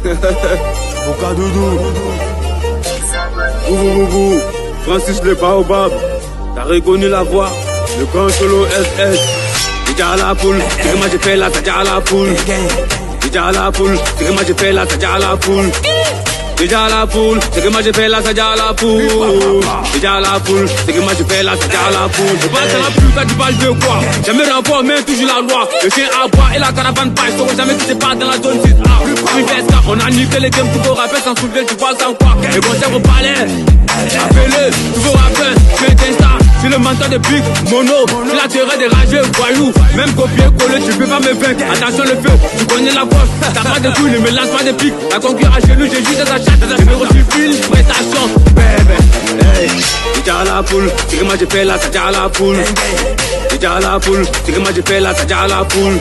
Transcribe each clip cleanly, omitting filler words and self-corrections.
Bokadoudou. Boubou, Francis le Baobab. T'as reconnu la voix, le grand solo SS. Déjà à la poule, c'est que moi j'ai fait là, t'as déjà à la poule. Déjà à la poule, c'est que moi j'ai fait là, t'as déjà à la poule. Déjà à la poule, c'est que moi j'ai fait là, t'as déjà à la poule. Déjà à la poule, c'est que moi j'ai fait là, t'as déjà à la poule. Je passe à la pluie, quand tu parles de quoi? Jamais rapport, mais toujours la loi. Le chien à bois et la caravane paille. Sauf jamais si c'est pas dans la zone 6A. Une VSK, on a niqué les games, tout vos rappels sans soulever, tu vois sans quoi. Les concerts au palais, appelez, tous vos rappels, tu es gangsta. C'est le mentor de Big Mono, c'est la terreur des rageux, voyous. Même copier-coller, tu peux pas me vaincre. Attention le feu, tu connais la force. T'as pas de couilles, ne me lance pas de pique. La concurrence à genoux, j'ai juste des achats. Numéro du film, prestation, bébé. Hey, déjà à la poule, c'est que moi j'ai fait là, t'as déjà à la poule. Déjà à la poule, c'est que moi j'ai fait là, t'as déjà à la poule.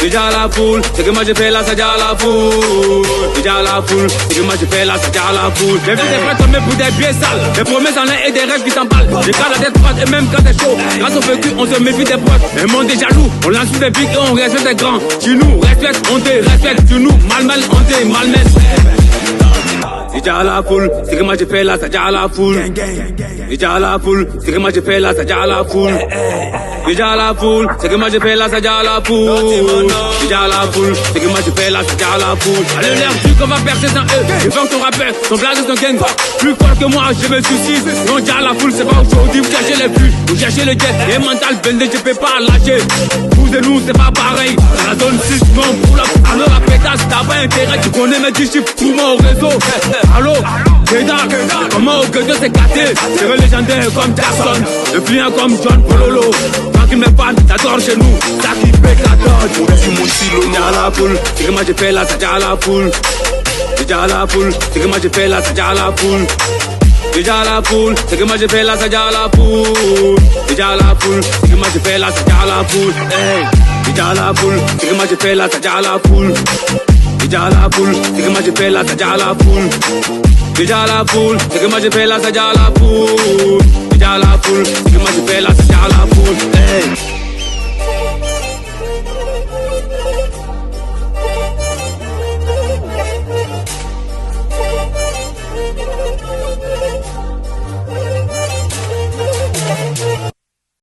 Déjà à la poule, c'est que moi j'ai fait là, t'as déjà à la poule. Déjà à la poule, c'est que moi j'ai fait là, t'as déjà à la poule. J'ai vu des frères tomber pour des pieds sales, des promesses en l'air et des rêves qui s'emballent. J'ai quand la tête froide et même quand c'est chaud. Grâce au vécu, on se méfie des potes. Le monde est jaloux, on lance sous des pics et on respecte les grands. Tu nous respectes, on te respecte. Tu nous malmènes, on te malmène. Déjà à la poule, c'est que moi j'ai fait là, t'as déjà à la poule. Déjà à la poule, c'est que moi j'ai fait là, t'as déjà à la poule. Déjà à la poule, c'est que moi j'ai fait là, t'as déjà à la poule. Déjà à la poule, c'est que moi j'ai fait là, t'as déjà à la poule. Allez l'air du qu'on va percer sans eux. Je vends ton rappel, ton blague ton gang. Plus fort que moi, je me soucie. Non, déjà à la poule, c'est pas aujourd'hui, vous cherchez les flux, vous cherchez le jet. Et mental, vendé, je peux pas lâcher. Vous et nous, c'est pas pareil. Dans la zone 6, non, pour la alors la pétasse, t'as pas intérêt, tu connais mes 10 chiffres, tout mon réseau. Allô, Kéda, comment au gueule c'est gâté? C'est le légendaire comme Jackson, le client comme John Pololo. Tant qu'il me parle, t'adores chez nous, ça qui fait 14. Déjà à la poule, c'est que moi j'ai fait là, t'as déjà à la poule. Déjà à la poule, c'est que moi j'ai fait là, t'as déjà à la poule. Déjà à la poule, c'est que moi j'ai fait là, t'as déjà à la poule. Déjà à la poule, c'est que moi j'ai fait là, t'as déjà à la poule. Hey, déjà à la poule, c'est que moi j'ai fait là, t'as déjà à la poule. Déjà à la poule, c'est que moi j'ai fait là, t'as déjà à la poule. Déjà à la poule, c'est que moi j'ai fait là, t'as déjà à la poule. Déjà à la poule, c'est que moi j'ai fait là, t'as déjà à la poule. Hey.